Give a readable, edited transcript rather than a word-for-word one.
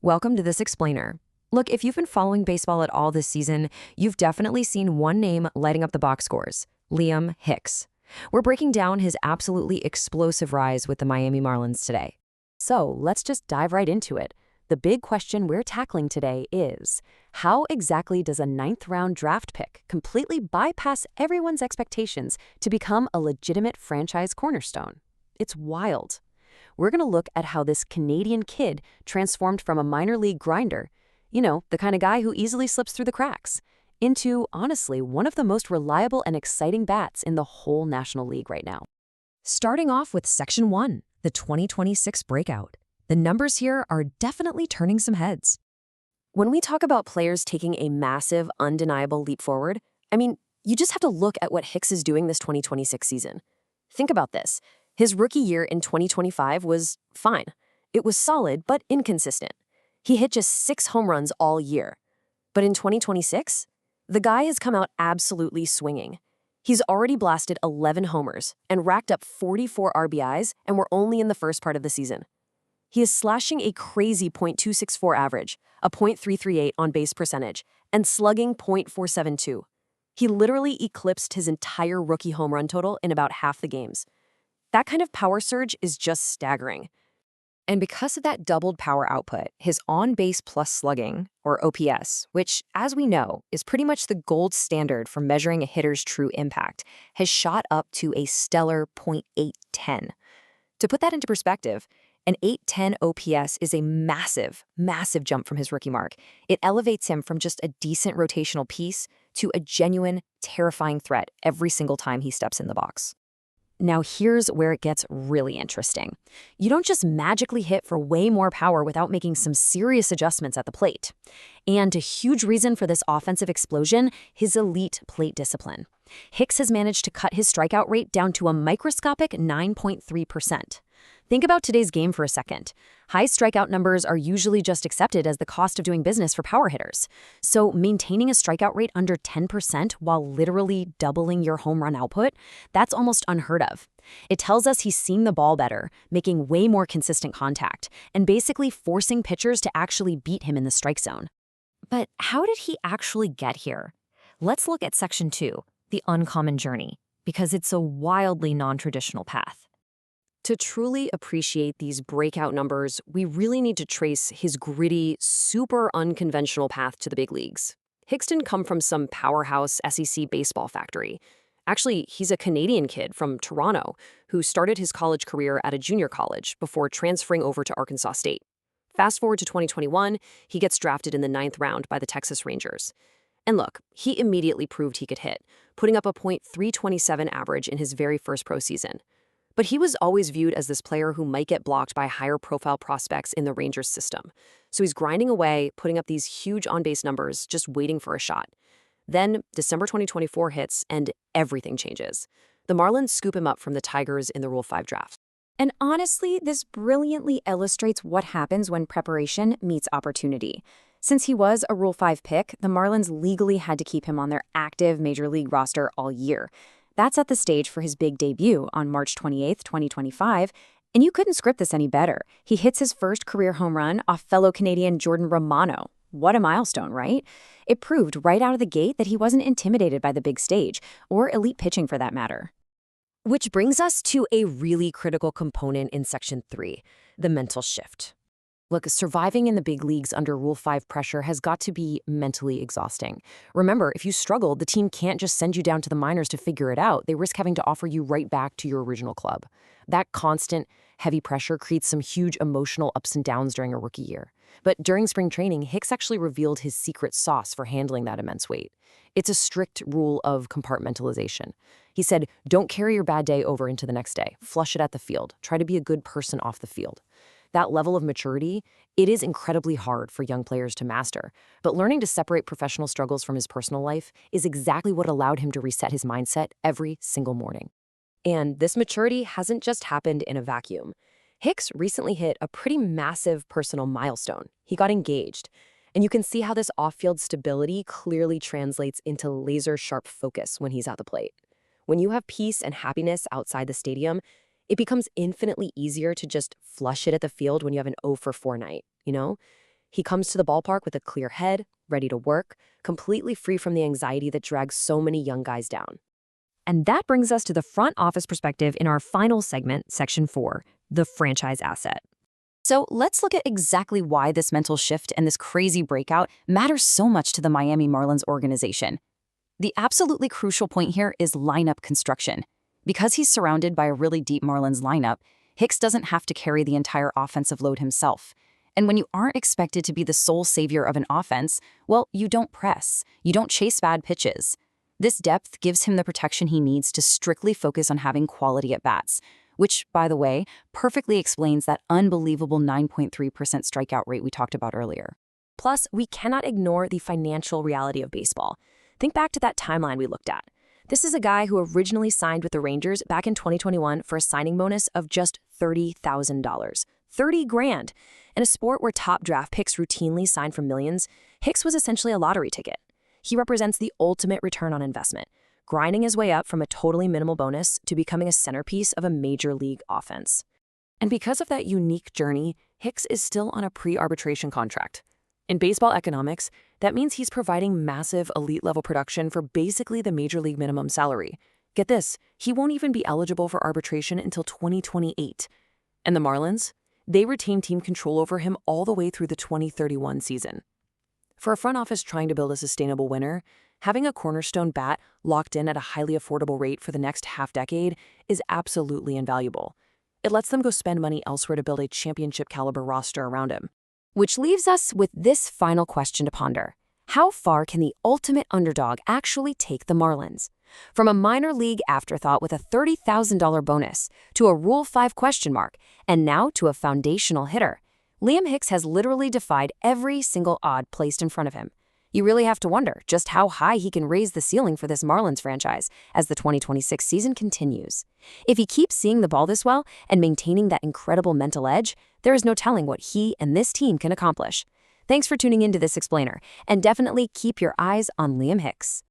Welcome to this explainer. Look, if you've been following baseball at all this season, you've definitely seen one name lighting up the box scores: Liam Hicks. We're breaking down his absolutely explosive rise with the Miami Marlins today. So let's just dive right into it. The big question we're tackling today is, how exactly does a ninth-round draft pick completely bypass everyone's expectations to become a legitimate franchise cornerstone? It's wild. We're going to look at how this Canadian kid transformed from a minor league grinder, the kind of guy who easily slips through the cracks, into, honestly, one of the most reliable and exciting bats in the whole National League right now. Starting off with Section 1, the 2026 breakout. The numbers here are definitely turning some heads. When we talk about players taking a massive, undeniable leap forward, you just have to look at what Hicks is doing this 2026 season. Think about this. His rookie year in 2025 was fine. It was solid, but inconsistent. He hit just 6 home runs all year. But in 2026, the guy has come out absolutely swinging. He's already blasted 11 homers and racked up 44 RBIs, and we're only in the first part of the season. He is slashing a crazy .264 average, a .338 on-base percentage, and slugging .472. He literally eclipsed his entire rookie home run total in about half the games. That kind of power surge is just staggering. And because of that doubled power output, his on-base plus slugging, or OPS, which, as we know, is pretty much the gold standard for measuring a hitter's true impact, has shot up to a stellar .810. To put that into perspective, an .810 OPS is a massive, massive jump from his rookie mark. It elevates him from just a decent rotational piece to a genuine, terrifying threat every single time he steps in the box. Now here's where it gets really interesting. You don't just magically hit for way more power without making some serious adjustments at the plate. And a huge reason for this offensive explosion, his elite plate discipline. Hicks has managed to cut his strikeout rate down to a microscopic 9.3%. Think about today's game for a second. High strikeout numbers are usually just accepted as the cost of doing business for power hitters. So maintaining a strikeout rate under 10% while literally doubling your home run output, that's almost unheard of. It tells us he's seeing the ball better, making way more consistent contact, and basically forcing pitchers to actually beat him in the strike zone. But how did he actually get here? Let's look at Section 2, the uncommon journey, because it's a wildly non-traditional path. To truly appreciate these breakout numbers, we really need to trace his gritty, super unconventional path to the big leagues. Hicks didn't come from some powerhouse SEC baseball factory. Actually, he's a Canadian kid from Toronto who started his college career at a junior college before transferring over to Arkansas State. Fast forward to 2021, he gets drafted in the 9th round by the Texas Rangers. And look, he immediately proved he could hit, putting up a .327 average in his very first pro season. But he was always viewed as this player who might get blocked by higher-profile prospects in the Rangers system. So he's grinding away, putting up these huge on-base numbers, just waiting for a shot. Then December 2024 hits, and everything changes. The Marlins scoop him up from the Tigers in the Rule 5 draft. And honestly, this brilliantly illustrates what happens when preparation meets opportunity. Since he was a Rule 5 pick, the Marlins legally had to keep him on their active Major League roster all year. That set the stage for his big debut on March 28, 2025, and you couldn't script this any better. He hits his first career home run off fellow Canadian Jordan Romano. What a milestone, right? It proved right out of the gate that he wasn't intimidated by the big stage, or elite pitching for that matter. Which brings us to a really critical component in Section 3, the mental shift. Look, surviving in the big leagues under Rule 5 pressure has got to be mentally exhausting. Remember, if you struggle, the team can't just send you down to the minors to figure it out. They risk having to offer you right back to your original club. That constant, heavy pressure creates some huge emotional ups and downs during a rookie year. But during spring training, Hicks actually revealed his secret sauce for handling that immense weight. It's a strict rule of compartmentalization. He said, don't carry your bad day over into the next day. Flush it at the field. Try to be a good person off the field. That level of maturity, it is incredibly hard for young players to master. But learning to separate professional struggles from his personal life is exactly what allowed him to reset his mindset every single morning. And this maturity hasn't just happened in a vacuum. Hicks recently hit a pretty massive personal milestone. He got engaged. And you can see how this off-field stability clearly translates into laser-sharp focus when he's at the plate. When you have peace and happiness outside the stadium, it becomes infinitely easier to just flush it at the field when you have an 0 for 4 night, He comes to the ballpark with a clear head, ready to work, completely free from the anxiety that drags so many young guys down. And that brings us to the front office perspective in our final segment, Section 4, the franchise asset. So let's look at exactly why this mental shift and this crazy breakout matters so much to the Miami Marlins organization. The absolutely crucial point here is lineup construction. Because he's surrounded by a really deep Marlins lineup, Hicks doesn't have to carry the entire offensive load himself. And when you aren't expected to be the sole savior of an offense, well, you don't press. You don't chase bad pitches. This depth gives him the protection he needs to strictly focus on having quality at-bats, which, by the way, perfectly explains that unbelievable 9.3% strikeout rate we talked about earlier. Plus, we cannot ignore the financial reality of baseball. Think back to that timeline we looked at. This is a guy who originally signed with the Rangers back in 2021 for a signing bonus of just $30,000. $30,000. In a sport where top draft picks routinely sign for millions, Hicks was essentially a lottery ticket. He represents the ultimate return on investment, grinding his way up from a totally minimal bonus to becoming a centerpiece of a major league offense. And because of that unique journey, Hicks is still on a pre-arbitration contract. In baseball economics, that means he's providing massive elite-level production for basically the major league minimum salary. Get this, he won't even be eligible for arbitration until 2028. And the Marlins? They retain team control over him all the way through the 2031 season. For a front office trying to build a sustainable winner, having a cornerstone bat locked in at a highly affordable rate for the next half-decade is absolutely invaluable. It lets them go spend money elsewhere to build a championship-caliber roster around him. Which leaves us with this final question to ponder. How far can the ultimate underdog actually take the Marlins? From a minor league afterthought with a $30,000 bonus, to a Rule 5 question mark, and now to a foundational hitter, Liam Hicks has literally defied every single odd placed in front of him. You really have to wonder just how high he can raise the ceiling for this Marlins franchise as the 2026 season continues. If he keeps seeing the ball this well and maintaining that incredible mental edge, there is no telling what he and this team can accomplish. Thanks for tuning into this explainer, and definitely keep your eyes on Liam Hicks.